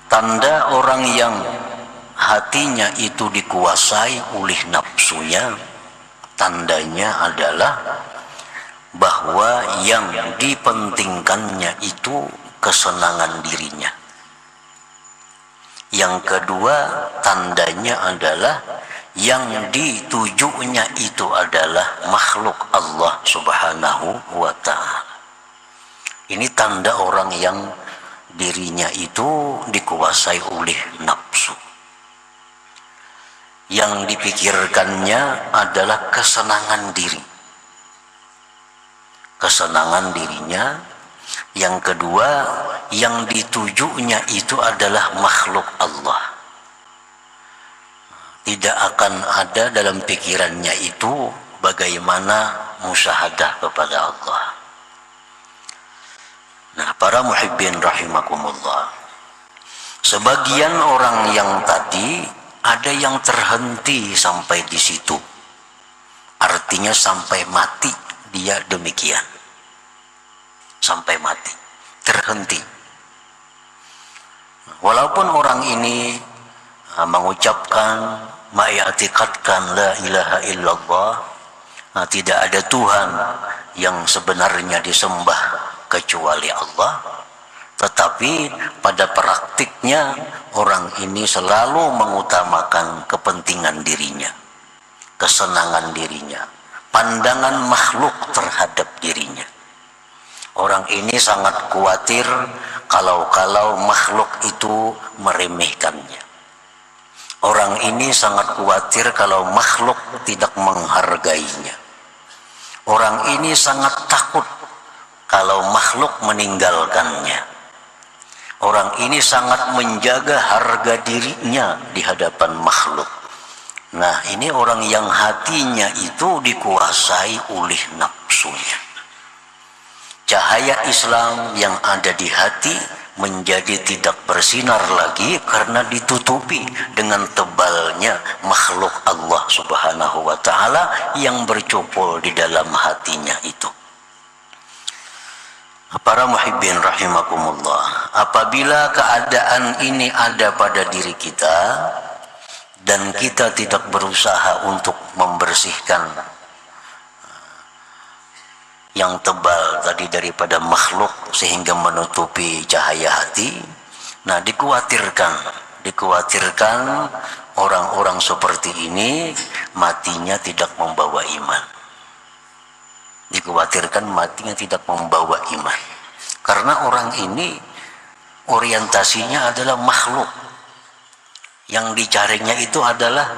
Tanda orang yang hatinya itu dikuasai oleh nafsunya, tandanya adalah bahwa yang dipentingkannya itu kesenangan dirinya. Yang kedua, tandanya adalah yang ditujunya itu adalah makhluk Allah Subhanahu wa ta'ala. Ini tanda orang yang dirinya itu dikuasai oleh nafsu. Yang dipikirkannya adalah kesenangan diri. Kesenangan dirinya. Yang kedua, yang ditujunya itu adalah makhluk Allah. Tidak akan ada dalam pikirannya itu bagaimana musyahadah kepada Allah. Nah, para muhibbin rahimakumullah, sebagian orang yang tadi ada yang terhenti sampai di situ, artinya sampai mati dia demikian, sampai mati terhenti. Walaupun orang ini mengucapkan, mengiktikadkan la ilaha illallah, tidak ada Tuhan yang sebenarnya disembah kecuali Allah, tetapi pada praktiknya orang ini selalu mengutamakan kepentingan dirinya, kesenangan dirinya, pandangan makhluk terhadap dirinya. Orang ini sangat khawatir kalau makhluk itu meremehkannya. Orang ini sangat khawatir kalau makhluk tidak menghargainya. Orang ini sangat takut kalau makhluk meninggalkannya. Orang ini sangat menjaga harga dirinya di hadapan makhluk. Nah, ini orang yang hatinya itu dikuasai oleh nafsunya. Cahaya Islam yang ada di hati menjadi tidak bersinar lagi karena ditutupi dengan tebalnya makhluk Allah Subhanahu wa ta'ala yang bercopol di dalam hatinya itu. Para muhibbin rahimakumullah, apabila keadaan ini ada pada diri kita dan kita tidak berusaha untuk membersihkan yang tebal tadi daripada makhluk sehingga menutupi cahaya hati, nah dikhawatirkan orang-orang seperti ini matinya tidak membawa iman. Dikhawatirkan matinya tidak membawa iman, karena orang ini orientasinya adalah makhluk, yang dicarinya itu adalah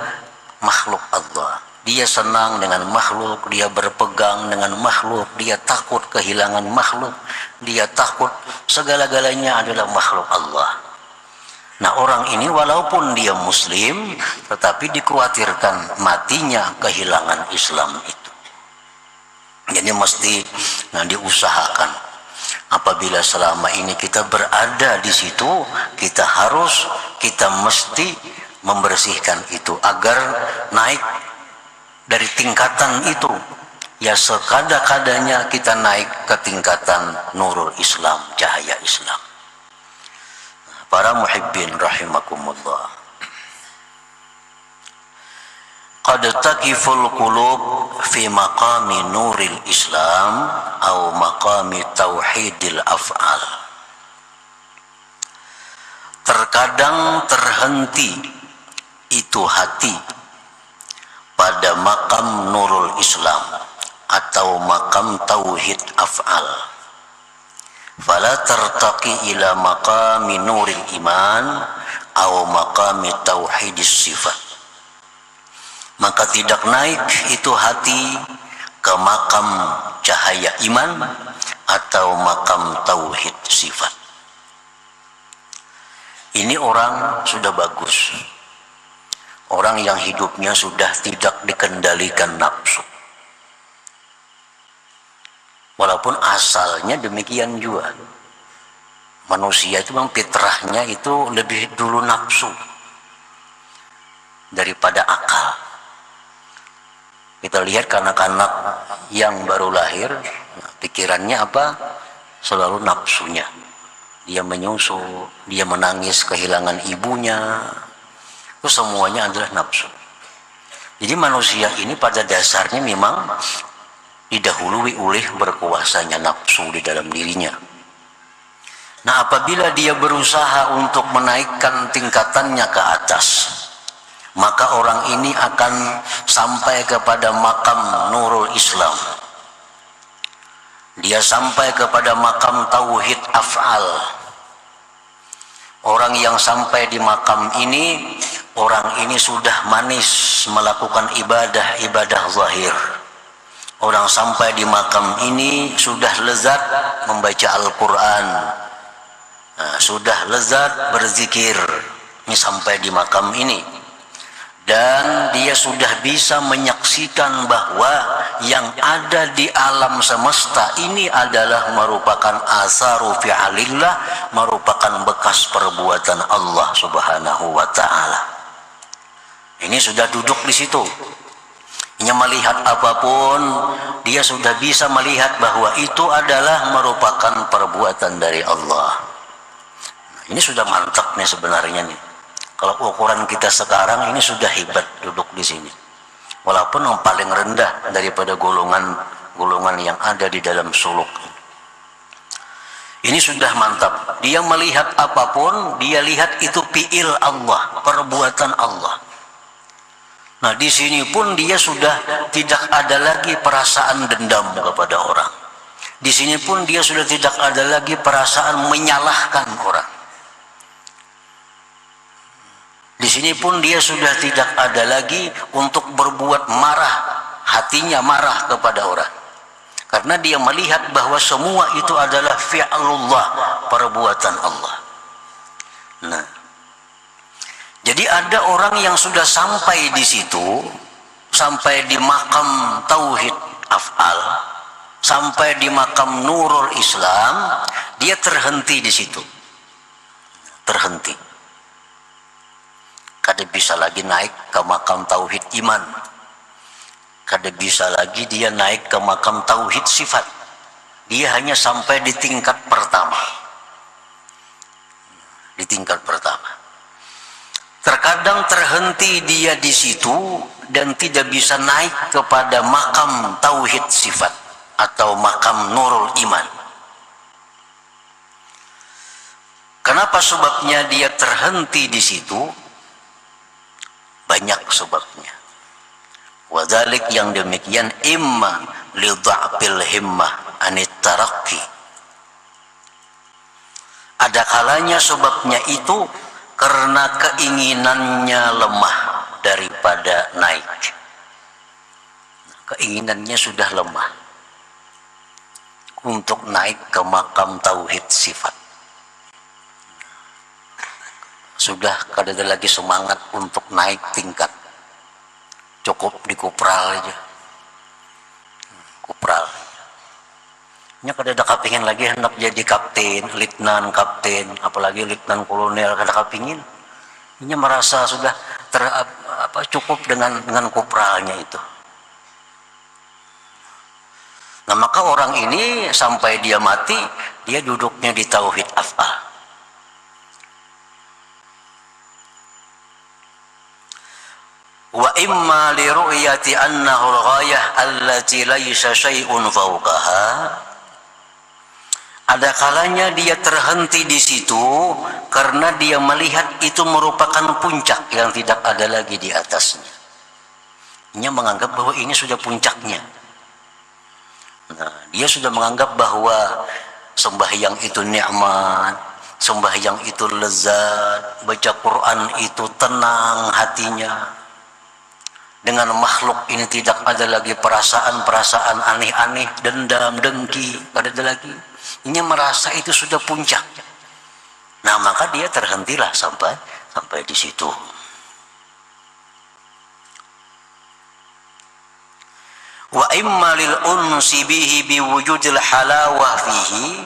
makhluk Allah. Dia senang dengan makhluk, dia berpegang dengan makhluk, dia takut kehilangan makhluk, dia takut segala-galanya adalah makhluk Allah. Nah, orang ini walaupun dia muslim, tetapi dikhawatirkan matinya kehilangan Islam itu. Jadi mesti diusahakan. Apabila selama ini kita berada di situ, kita mesti membersihkan itu agar naik dari tingkatan itu. Ya, sekada-kadanya kita naik ke tingkatan nurul Islam, cahaya Islam. Para muhibbin rahimakumullah, qad taqiful qulub fi maqami nuril Islam atau maqami tauhidil af'al. Terkadang terhenti itu hati pada makam nurul Islam atau makam tauhid af'al. Fala tartaqi ila maqami nuril iman atau maqami tauhidis sifat. Maka tidak naik itu hati ke makam cahaya iman atau makam tauhid sifat. Ini orang sudah bagus, orang yang hidupnya sudah tidak dikendalikan nafsu, walaupun asalnya demikian juga. Manusia itu memang fitrahnya itu lebih dulu nafsu daripada akal. Kita lihat anak-anak yang baru lahir, pikirannya apa? Selalu nafsunya. dia menyusu, dia menangis kehilangan ibunya, itu semuanya adalah nafsu. Jadi manusia ini pada dasarnya memang didahului oleh berkuasanya nafsu di dalam dirinya. Nah, apabila dia berusaha untuk menaikkan tingkatannya ke atas, maka orang ini akan sampai kepada makam nurul Islam. Dia sampai kepada makam tauhid af'al. Orang yang sampai di makam ini, orang ini sudah manis melakukan ibadah zahir. Orang sampai di makam ini sudah lezat membaca Al-Quran, sudah lezat berzikir. Ini sampai di makam ini. Dan dia sudah bisa menyaksikan bahwa yang ada di alam semesta ini adalah merupakan asaru fi'alillah, merupakan bekas perbuatan Allah subhanahu wa ta'ala. Ini sudah duduk di situ. Dia melihat apapun, dia sudah bisa melihat bahwa itu adalah merupakan perbuatan dari Allah. Nah, ini sudah mantap nih sebenarnya nih. Kalau ukuran kita sekarang ini sudah hebat duduk di sini. Walaupun yang paling rendah daripada golongan yang ada di dalam suluk. Ini sudah mantap. Dia melihat apapun, dia lihat itu fi'il Allah, perbuatan Allah. Nah, di sini pun dia sudah tidak ada lagi perasaan dendam kepada orang. Di sini pun dia sudah tidak ada lagi perasaan menyalahkan orang. Di sini pun dia sudah tidak ada lagi untuk berbuat marah, hatinya marah kepada orang. Karena dia melihat bahwa semua itu adalah fi'lullah, perbuatan Allah. Nah, jadi ada orang yang sudah sampai di situ, sampai di makam tauhid af'al, sampai di makam nurul Islam, dia terhenti di situ. Terhenti. Kada bisa lagi naik ke makam tauhid iman. Kada bisa lagi dia naik ke makam tauhid sifat. Dia hanya sampai di tingkat pertama. Di tingkat pertama. Terkadang terhenti dia di situ dan tidak bisa naik kepada makam tauhid sifat atau makam nurul iman. Kenapa sebabnya dia terhenti di situ? Banyak sebabnya. Wadhalik yang demikian imma li dha'fil himmah anit tarakki. Ada kalanya sebabnya itu karena keinginannya lemah daripada naik. Keinginannya sudah lemah untuk naik ke makam tauhid sifat. Sudah kada ada lagi semangat untuk naik tingkat. Cukup di kupral aja. Kupral. Nya kada ada kapingin lagi hendak jadi kapten, letnan kapten, apalagi letnan kolonel, kada kapingin. Nya merasa sudah cukup dengan kupralnya itu. Nah, maka orang ini sampai dia mati, dia duduknya di tauhid af'al. Wa imma li ru'yati annahu al-ghayah allati laysa syai'un fawqaha. Ada kalanya dia terhenti di situ karena dia melihat itu merupakan puncak yang tidak ada lagi di atasnya. Dia menganggap bahwa ini sudah puncaknya. Nah, dia sudah menganggap bahwa sembahyang itu nikmat, sembahyang itu lezat, baca Quran itu tenang hatinya. Dengan makhluk ini tidak ada lagi perasaan-perasaan aneh-aneh, dendam, dengki, tidak ada lagi. Ini merasa itu sudah puncak. Nah, maka dia terhentilah sampai di situ. Wa imma lil unsi bihi biwujudil halawah fihi,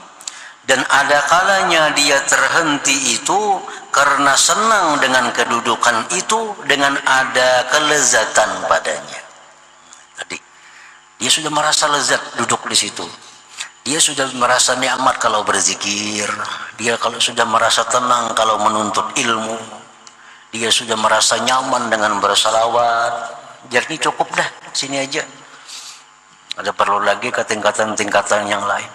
dan ada kalanya dia terhenti itu karena senang dengan kedudukan itu, dengan ada kelezatan padanya. Tadi dia sudah merasa lezat duduk di situ. Dia sudah merasa nikmat kalau berzikir, dia kalau sudah merasa tenang kalau menuntut ilmu, dia sudah merasa nyaman dengan bersalawat. Jadi cukup dah, sini aja. Ada perlu lagi ke tingkatan-tingkatan yang lain.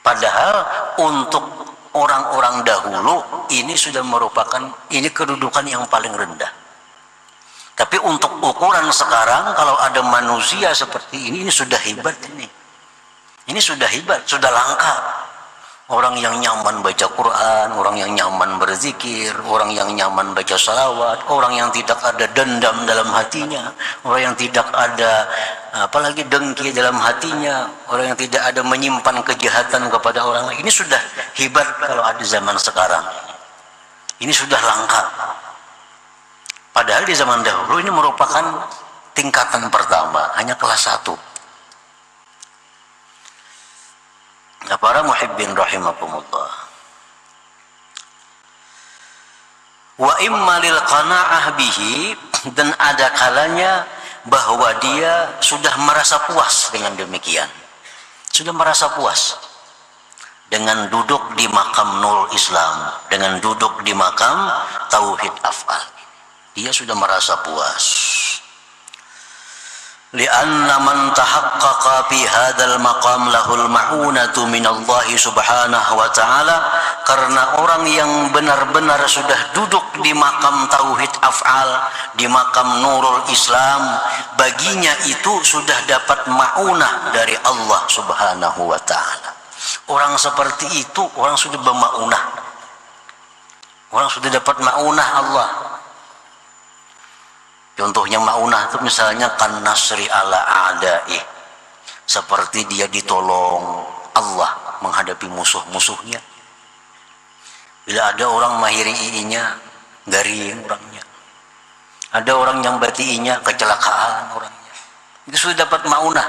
Padahal untuk orang-orang dahulu ini sudah merupakan ini kedudukan yang paling rendah. Tapi untuk ukuran sekarang, kalau ada manusia seperti ini sudah hebat ini. Ini sudah hebat, sudah langka. Orang yang nyaman baca Quran, orang yang nyaman berzikir, orang yang nyaman baca salawat, orang yang tidak ada dendam dalam hatinya, orang yang tidak ada apalagi dengki dalam hatinya, orang yang tidak ada menyimpan kejahatan kepada orang lain. Ini sudah hebat kalau ada zaman sekarang. Ini sudah langka. Padahal di zaman dahulu ini merupakan tingkatan pertama, hanya kelas 1. Nah, para muhibbin rahimakumullah. Wa imma lil qana'ah bihi, dan ada kalanya bahwa dia sudah merasa puas dengan demikian. Sudah merasa puas dengan duduk di makam Nurul Islam, dengan duduk di makam tauhid af'al. Dia sudah merasa puas. Lianna man tahaqqaqa fi hadzal maqam lahul ma'unatu minallahi subhanahu wa ta'ala, karena orang yang benar-benar sudah duduk di makam tauhid af'al, di makam Nurul Islam, baginya itu sudah dapat ma'unah dari Allah subhanahu wa ta'ala. Orang seperti itu orang sudah berma'unah, orang sudah dapat ma'unah Allah. Contohnya ma'unah itu misalnya kan nasri ala a'da'i, seperti dia ditolong Allah menghadapi musuh-musuhnya. Bila ada orang mahiri iinya, garing orangnya. Ada orang yang batiinya, kecelakaan orangnya. Itu sudah dapat ma'unah.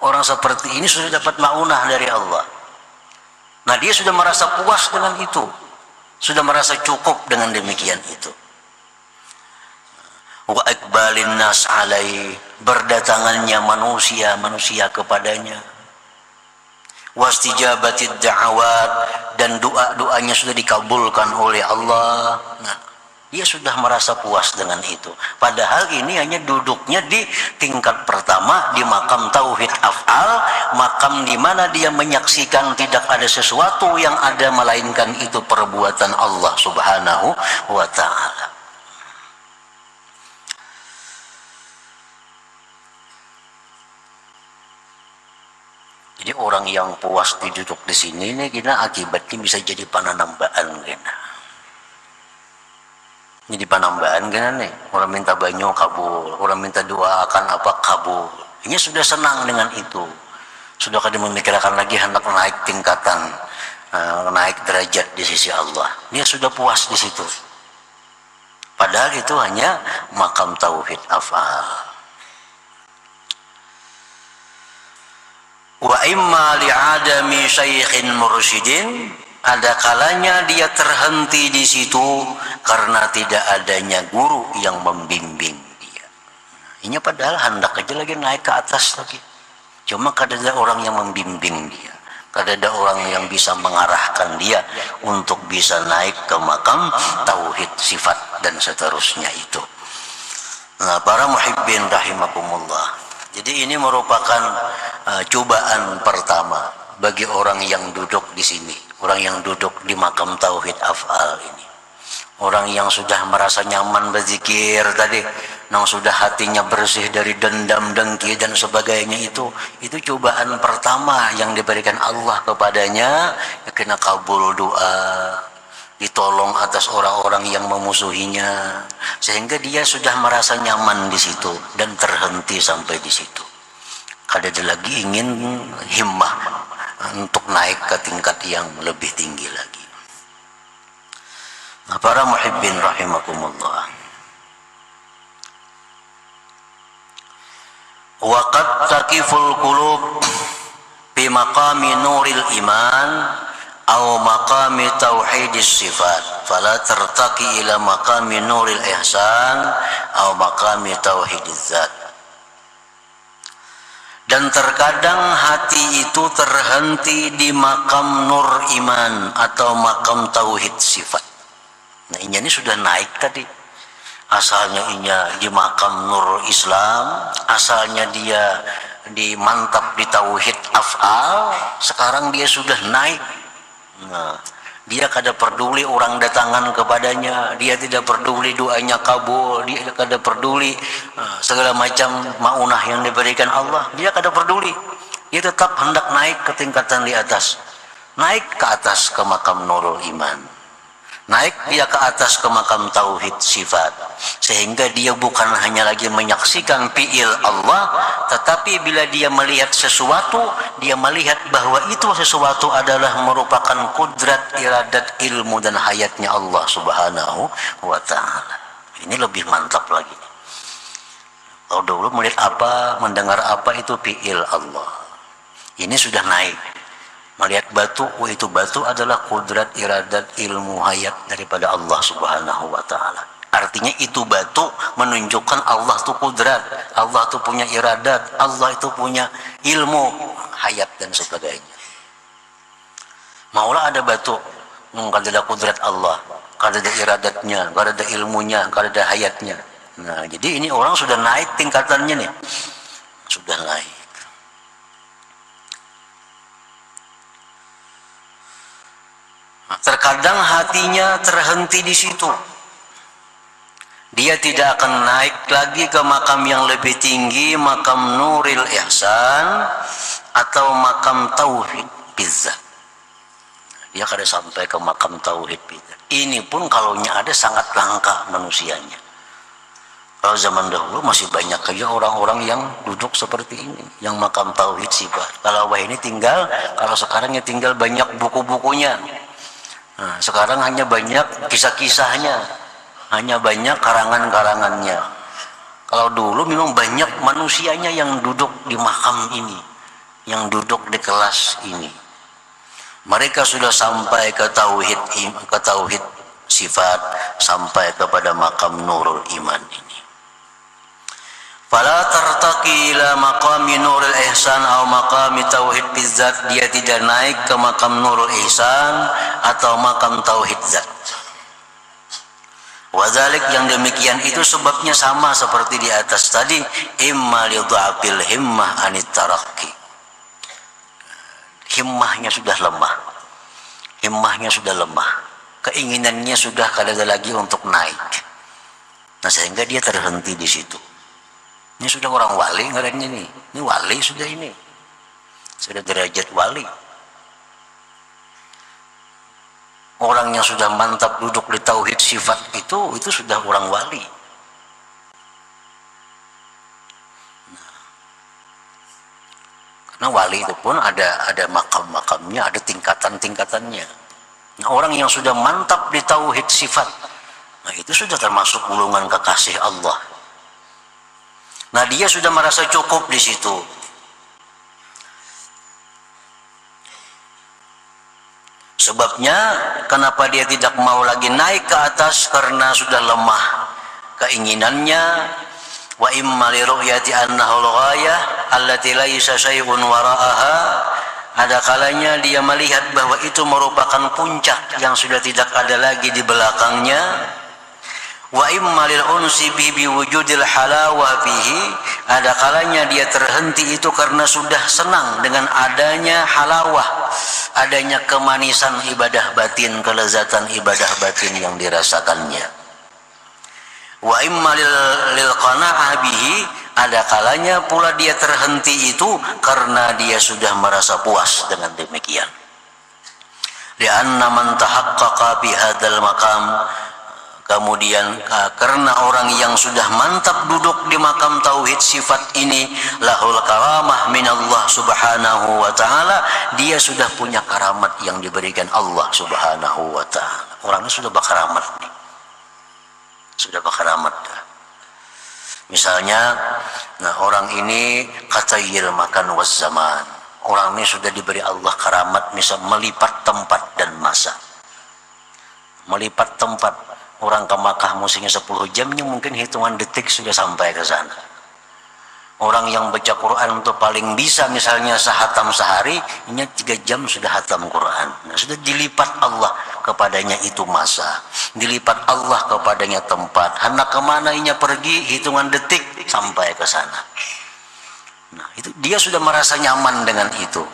Orang seperti ini sudah dapat ma'unah dari Allah. Nah, dia sudah merasa puas dengan itu, sudah merasa cukup dengan demikian itu. Wa iqbalin nas alai, berdatangannya manusia kepadanya. Wastijabatid da'awat, dan doa-doanya sudah dikabulkan oleh Allah. Nah, dia sudah merasa puas dengan itu. Padahal ini hanya duduknya di tingkat pertama, di makam tauhid af'al, makam di mana dia menyaksikan tidak ada sesuatu yang ada melainkan itu perbuatan Allah subhanahu wa ta'ala. Jadi orang yang puas duduk di sini nih, kita akibatnya bisa jadi panambaan kena. Jadi panambaan kena nih. Orang minta banyu kabul, orang minta doa akan apa kabul. Ini sudah senang dengan itu. Sudah kada memikirkan lagi hendak naik tingkatan, naik derajat di sisi Allah. Dia sudah puas di situ. Padahal itu hanya makam tauhid af'al. Wa imma li'adami syaikhin mursyidin, ada kalanya dia terhenti di situ karena tidak adanya guru yang membimbing dia. Ini padahal hendak aja lagi naik ke atas lagi. Cuma kada ada orang yang membimbing dia. Kada ada orang yang bisa mengarahkan dia untuk bisa naik ke makam tauhid sifat dan seterusnya itu. Nah, para muhibbin rahimakumullah. Jadi ini merupakan cobaan pertama bagi orang yang duduk di sini, orang yang duduk di makam tauhid af'al ini. Orang yang sudah merasa nyaman berzikir tadi, yang sudah hatinya bersih dari dendam, dengki dan sebagainya, itu cobaan pertama yang diberikan Allah kepadanya, kena kabul doa, ditolong atas orang-orang yang memusuhinya, sehingga dia sudah merasa nyaman di situ dan terhenti sampai di situ. Kada ada lagi ingin himmah untuk naik ke tingkat yang lebih tinggi lagi. Nah, para muhibbin rahimakumullah. Wa qad taqiful qulub bi maqami nuril iman aw maqami tauhidis sifat fala tertaqi ila maqami nuril ihsan aw maqami tauhidiz zat. Dan terkadang hati itu terhenti di makam nur iman atau makam tauhid sifat. Nah ini sudah naik tadi. Asalnya inya di makam nur Islam, asalnya dia di mantap di tauhid af'al, sekarang dia sudah naik. Nah, dia kada peduli orang datangan kepadanya, dia tidak peduli doanya kabul, dia kada peduli segala macam maunah yang diberikan Allah, dia kada peduli. Dia tetap hendak naik ke tingkatan di atas, naik ke atas ke makam nurul iman, naik dia ke atas ke makam tauhid sifat, sehingga dia bukan hanya lagi menyaksikan fi'il Allah, tetapi bila dia melihat sesuatu, dia melihat bahwa itu sesuatu adalah merupakan kudrat, iradat, ilmu dan hayatnya Allah subhanahu wa ta'ala. Ini lebih mantap lagi. Kalau dulu melihat apa, mendengar apa, itu fi'il Allah. Ini sudah naik. Melihat batu, oh itu batu adalah kudrat, iradat, ilmu, hayat daripada Allah subhanahu wa ta'ala. Artinya itu batu menunjukkan Allah itu kudrat, Allah itu punya iradat, Allah itu punya ilmu, hayat dan sebagainya. Maulah ada batu, kada ada kudrat Allah, kada ada iradatnya, kada ada ilmunya, kada ada hayatnya. Nah jadi ini orang sudah naik tingkatannya nih, sudah naik. Terkadang hatinya terhenti di situ. Dia tidak akan naik lagi ke makam yang lebih tinggi, makam nuril ihsan atau makam tauhid bizzat. Dia kada sampai ke makam tauhid bizzat. Ini pun kalaunya ada sangat langka manusianya. Kalau zaman dahulu masih banyak aja orang-orang yang duduk seperti ini, yang makam tauhid sifat. Kalau wah ini tinggal, kalau sekarang ya tinggal banyak buku-bukunya. Nah, sekarang hanya banyak kisah-kisahnya, hanya banyak karangan-karangannya. Kalau dulu memang banyak manusianya yang duduk di makam ini, yang duduk di kelas ini. Mereka sudah sampai ke tauhid sifat, sampai kepada makam nurul iman ini. Fala tartaqi ila maqami nurul ihsan atau maqami tauhid bizzat, dia tidak naik ke makam nurul ihsan atau makam tauhid zat. Wazalik, yang demikian itu sebabnya sama seperti di atas tadi, imma li dha'fil himmah anit tarakki. Himmahnya sudah lemah. Himmahnya sudah lemah. Keinginannya sudah kada ada lagi untuk naik. Nah, sehingga dia terhenti di situ. Ini sudah orang wali ngarannya nih. Ini wali sudah ini. Sudah derajat wali. Orang yang sudah mantap duduk di tauhid sifat itu sudah orang wali. Nah, karena wali itu pun ada makam-makamnya, ada tingkatan-tingkatannya. Nah, orang yang sudah mantap di tauhid sifat, nah itu sudah termasuk golongan kekasih Allah. Nah dia sudah merasa cukup di situ. Sebabnya kenapa dia tidak mau lagi naik ke atas, karena sudah lemah keinginannya. Wa imma li ru'yati annahu al-ghayah allati laysa syai'un wara'aha. Ada kalanya dia melihat bahwa itu merupakan puncak yang sudah tidak ada lagi di belakangnya. Wa imma lil unsi bi wujudil halawah fihi, ada kalanya dia terhenti itu karena sudah senang dengan adanya halawah, adanya kemanisan ibadah batin, kelezatan ibadah batin yang dirasakannya. Wa imma lil qana'ah bihi, ada kalanya pula dia terhenti itu karena dia sudah merasa puas dengan demikian. Li'anna man tahaqqaqa bi hadzal maqam, kemudian karena orang yang sudah mantap duduk di makam tauhid sifat ini, lahul karamah minallah subhanahu wa ta'ala, dia sudah punya karamat yang diberikan Allah subhanahu wa ta'ala. Orangnya sudah berkaramat nih, sudah berkaramat. Misalnya, nah orang ini katayil makan was zaman, orang ini sudah diberi Allah karamat, misal melipat tempat dan masa, melipat tempat. Orang ke Makkah musimnya 10 jamnya, mungkin hitungan detik sudah sampai ke sana. Orang yang baca Quran itu paling bisa misalnya sehatam sehari, ini 3 jam sudah hatam Quran. Nah, sudah dilipat Allah kepadanya itu masa, dilipat Allah kepadanya tempat. Hendak kemana inya pergi, hitungan detik sampai ke sana. Nah, itu dia sudah merasa nyaman dengan itu,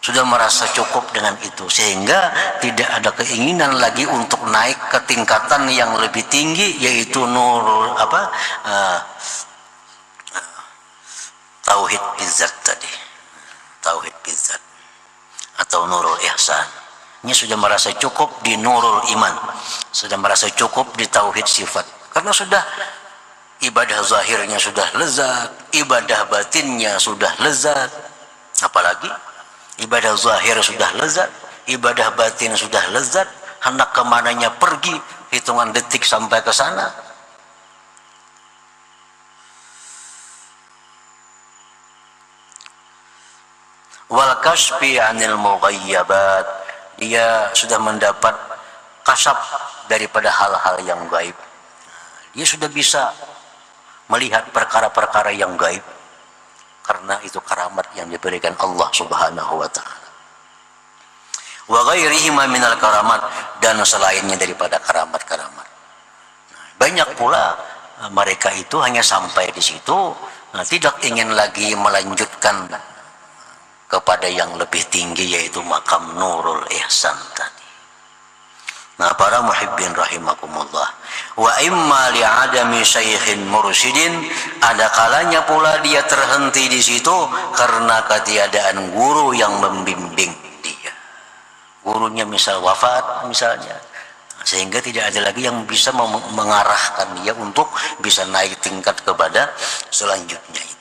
sudah merasa cukup dengan itu, sehingga tidak ada keinginan lagi untuk naik ke tingkatan yang lebih tinggi, yaitu nurul tauhid bizzat tadi, tauhid bizzat atau nurul ihsan. Ini sudah merasa cukup di nurul iman, sudah merasa cukup di tauhid sifat, karena sudah ibadah zahirnya sudah lezat, ibadah batinnya sudah lezat. Apalagi ibadah zahir sudah lezat, ibadah batin sudah lezat, hendak kemananya pergi, hitungan detik sampai ke sana. Wal kasfi anil mughayyabat, dia sudah mendapat kasab daripada hal-hal yang gaib. Dia sudah bisa melihat perkara-perkara yang gaib, karena itu karamat yang diberikan Allah Subhanahu wa taala. Wa ghairihi minal karamat, dan selainnya daripada karamat-karamat. Banyak pula mereka itu hanya sampai di situ, tidak ingin lagi melanjutkan kepada yang lebih tinggi, yaitu makam nurul ihsan tadi. Nah, para muhibbin rahimakumullah, wa imma li'adami syaikhin mursyidin, ada kalanya pula dia terhenti di situ karena ketiadaan guru yang membimbing dia. Gurunya misal wafat misalnya, sehingga tidak ada lagi yang bisa mengarahkan dia untuk bisa naik tingkat kepada selanjutnya itu.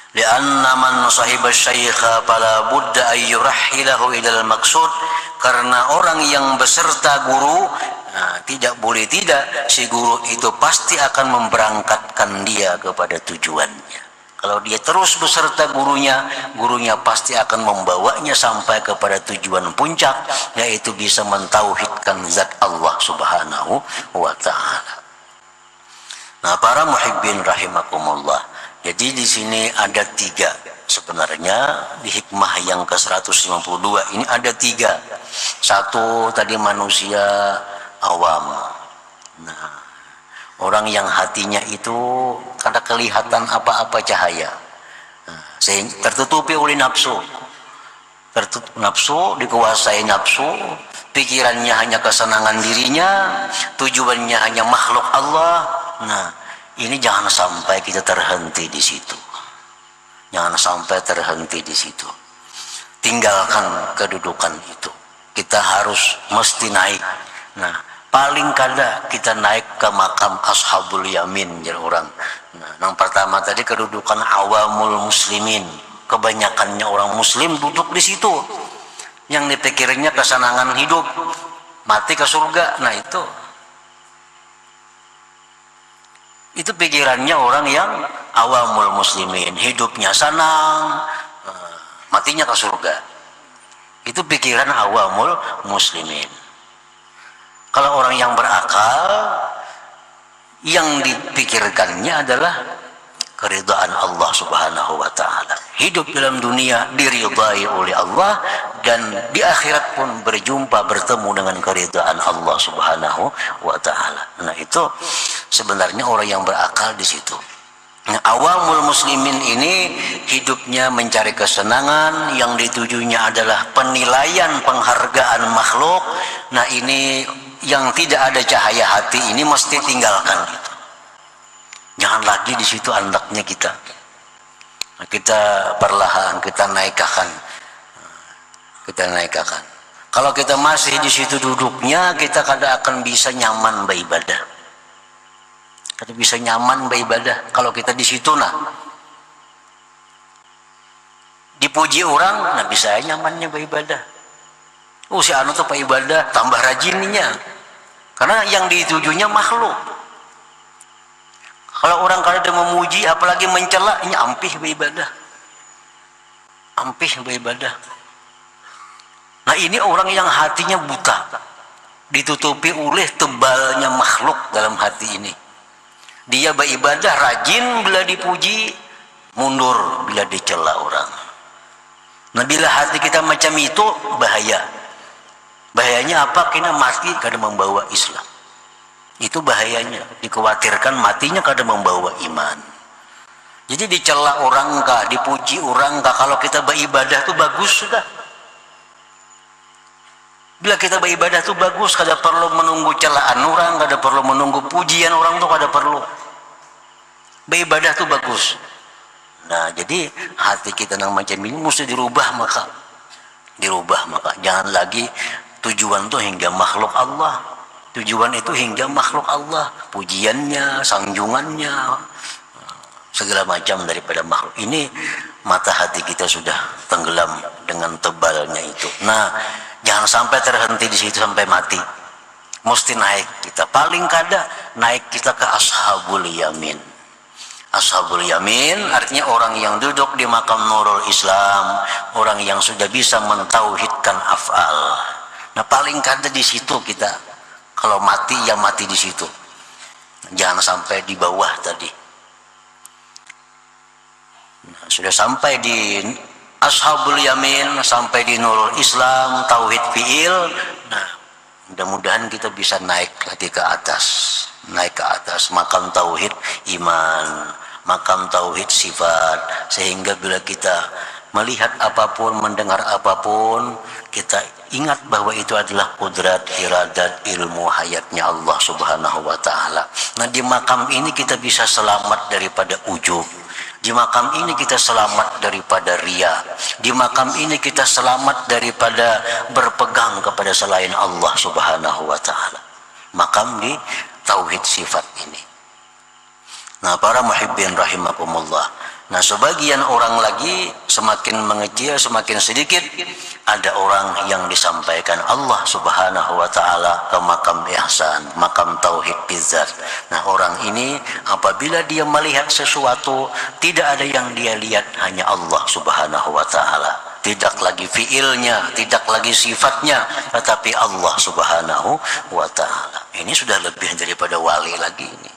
Lianna man sahiba syaikha fala budda ay yurahhilahu ilal maksud, karena orang yang beserta guru, tidak boleh tidak si guru itu pasti akan memberangkatkan dia kepada tujuannya. Kalau dia terus beserta gurunya, gurunya pasti akan membawanya sampai kepada tujuan puncak, yaitu bisa mentauhidkan zat Allah Subhanahu wa taala. Nah, para muhibbin rahimakumullah, jadi di sini ada 3 sebenarnya di hikmah yang ke-152 ini ada 3. Satu tadi manusia awam. Nah, orang yang hatinya itu kada kelihatan apa-apa cahaya, sehingga tertutupi oleh nafsu, dikuasai nafsu, pikirannya hanya kesenangan dirinya, tujuannya hanya makhluk Allah. Nah, ini jangan sampai kita terhenti di situ. Jangan sampai terhenti di situ. Tinggalkan kedudukan itu. Kita harus mesti naik. Nah, paling kada kita naik ke makam ashabul yamin, jadi orang. Nah, yang pertama tadi kedudukan awamul muslimin. Kebanyakannya orang muslim duduk di situ. Yang dipikirnya kesenangan hidup, mati ke surga. Nah, itu pikirannya orang yang awamul muslimin, hidupnya senang, matinya ke surga. Itu pikiran awamul muslimin. Kalau orang yang berakal, yang dipikirkannya adalah keridhaan Allah Subhanahu wa taala. Hidup dalam dunia diridai oleh Allah, dan di akhirat pun bertemu dengan keridhaan Allah Subhanahu wa taala. Nah, itu sebenarnya orang yang berakal di situ. Nah, awamul muslimin ini hidupnya mencari kesenangan, yang ditujunya adalah penilaian, penghargaan makhluk. Nah, ini yang tidak ada cahaya hati ini mesti tinggalkan itu. Jangan lagi di situ andaknya kita. Nah, kita perlahan kita naikkan. Kalau kita masih di situ duduknya, kita kada akan bisa nyaman beribadah. Kita bisa nyaman beribadah kalau kita di situ. Nah, dipuji orang, nah bisa nyamannya beribadah. Si anu tuh pak ibadah tambah rajinnya, karena yang ditujunya makhluk. Kalau orang kada ada memuji, apalagi mencela, ini ampih beribadah, Nah, ini orang yang hatinya buta, ditutupi oleh tebalnya makhluk dalam hati ini. Dia beribadah rajin bila dipuji, mundur bila dicela orang. Nah, bila hati kita macam itu, bahaya. Bahayanya apa? Kena mati kada membawa Islam. Itu bahayanya. Dikhawatirkan matinya kada membawa iman. Jadi dicela orang kah, dipuji orang kah, kalau kita beribadah tuh bagus sudah. Bila kita beribadah tuh bagus, kada perlu menunggu celaan orang, kada perlu menunggu pujian orang tuh kada perlu. Beribadah tuh bagus. Nah, jadi hati kita yang macam ini mesti dirubah, maka jangan lagi tujuan tuh hingga makhluk Allah. Tujuan itu hingga makhluk Allah, pujiannya, sanjungannya, segala macam daripada makhluk. Ini mata hati kita sudah tenggelam dengan tebalnya itu. Nah, jangan sampai terhenti di situ sampai mati. Mesti naik kita, paling kada naik kita ke ashabul yamin. Ashabul yamin artinya orang yang duduk di makam Nurul Islam, orang yang sudah bisa mentauhidkan af'al. Nah, paling kada di situ kita. Kalau mati ya mati di situ. Jangan sampai di bawah tadi. Nah, sudah sampai di ashabul yamin, sampai di Nurul Islam, tauhid fi'il. Nah, mudah-mudahan kita bisa naik lagi ke atas. Naik ke atas makam tauhid iman, makam tauhid sifat, sehingga bila kita melihat apapun, mendengar apapun, kita ingat bahwa itu adalah kudrat, iradat, ilmu hayatnya Allah subhanahu wa ta'ala. Nah, di makam ini kita bisa selamat daripada ujub. Di makam ini kita selamat daripada ria. Di makam ini kita selamat daripada berpegang kepada selain Allah subhanahu wa ta'ala. Makam di tauhid sifat ini. Nah, para muhibbin rahimakumullah. Nah, sebagian orang lagi semakin mengecil, semakin sedikit, ada orang yang disampaikan Allah subhanahu wa ta'ala ke makam ihsan, makam tauhid bizzat. Nah, orang ini apabila dia melihat sesuatu, tidak ada yang dia lihat, hanya Allah subhanahu wa ta'ala. Tidak lagi fiilnya, tidak lagi sifatnya, tetapi Allah subhanahu wa ta'ala. Ini sudah lebih daripada wali lagi ini.